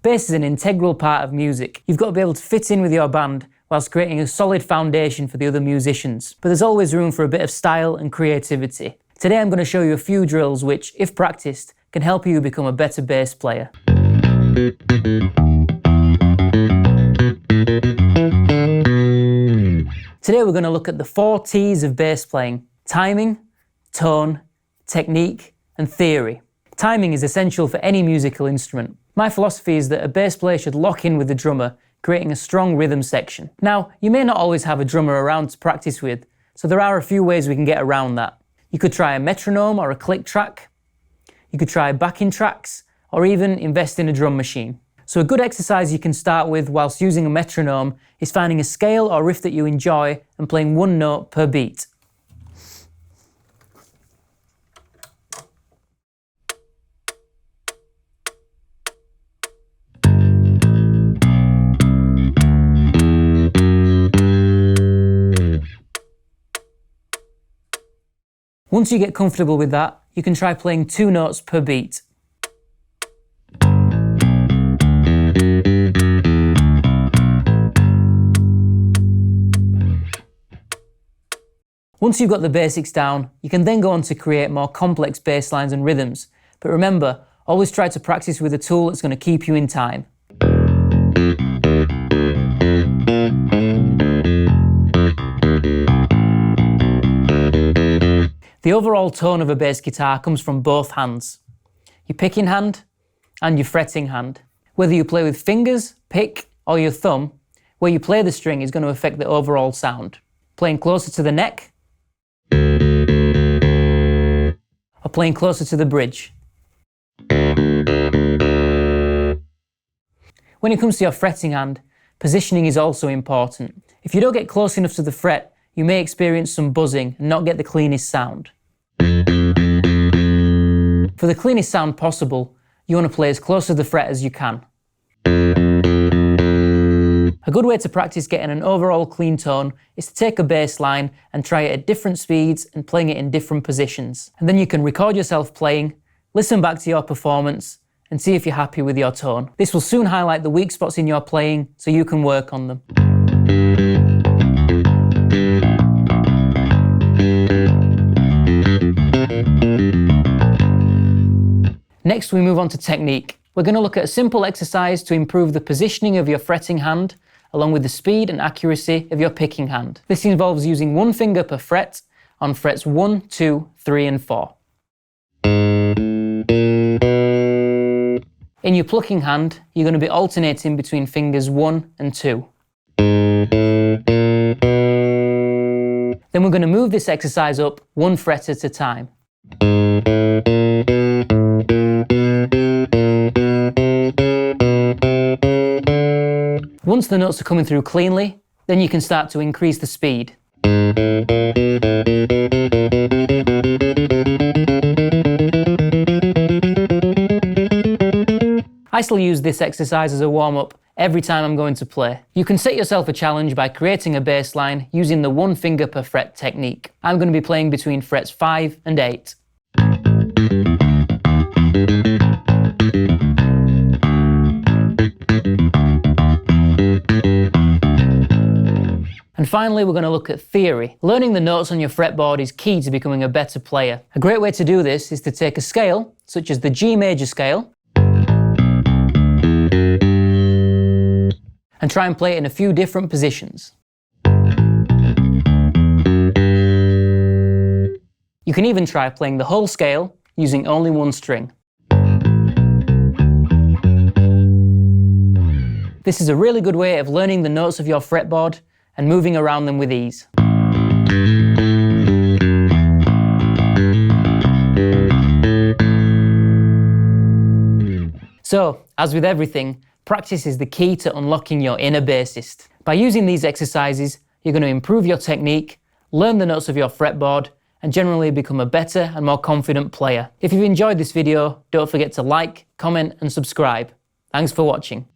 Bass is an integral part of music. You've got to be able to fit in with your band whilst creating a solid foundation for the other musicians. But there's always room for a bit of style and creativity. Today I'm going to show you a few drills which, if practiced, can help you become a better bass player. Today we're going to look at the 4 T's of bass playing: timing, tone, technique, and theory. Timing is essential for any musical instrument. My philosophy is that a bass player should lock in with the drummer, creating a strong rhythm section. Now, you may not always have a drummer around to practice with, so there are a few ways we can get around that. You could try a metronome or a click track. You could try backing tracks, or even invest in a drum machine. So a good exercise you can start with whilst using a metronome is finding a scale or riff that you enjoy and playing one note per beat. Once you get comfortable with that, you can try playing 2 notes per beat. Once you've got the basics down, you can then go on to create more complex bass lines and rhythms. But remember, always try to practice with a tool that's going to keep you in time. The overall tone of a bass guitar comes from both hands, your picking hand and your fretting hand. Whether you play with fingers, pick, or your thumb, where you play the string is going to affect the overall sound. Playing closer to the neck, or playing closer to the bridge. When it comes to your fretting hand, positioning is also important. If you don't get close enough to the fret, you may experience some buzzing and not get the cleanest sound. For the cleanest sound possible, you want to play as close to the fret as you can. A good way to practice getting an overall clean tone is to take a bass line and try it at different speeds and playing it in different positions. And then you can record yourself playing, listen back to your performance, and see if you're happy with your tone. This will soon highlight the weak spots in your playing so you can work on them. Next, we move on to technique. We're going to look at a simple exercise to improve the positioning of your fretting hand, along with the speed and accuracy of your picking hand. This involves using 1 finger per fret on frets 1, 2, 3, and 4. In your plucking hand, you're going to be alternating between fingers 1 and 2. Then we're going to move this exercise up 1 fret at a time. Once the notes are coming through cleanly, then you can start to increase the speed. I still use this exercise as a warm-up every time I'm going to play. You can set yourself a challenge by creating a bass line using the 1 finger per fret technique. I'm going to be playing between frets 5 and 8. And finally, we're going to look at theory. Learning the notes on your fretboard is key to becoming a better player. A great way to do this is to take a scale, such as the G major scale, and try and play it in a few different positions. You can even try playing the whole scale using only 1 string. This is a really good way of learning the notes of your fretboard and moving around them with ease. So, as with everything, practice is the key to unlocking your inner bassist. By using these exercises, you're going to improve your technique, learn the notes of your fretboard, and generally become a better and more confident player. If you've enjoyed this video, don't forget to like, comment, and subscribe. Thanks for watching.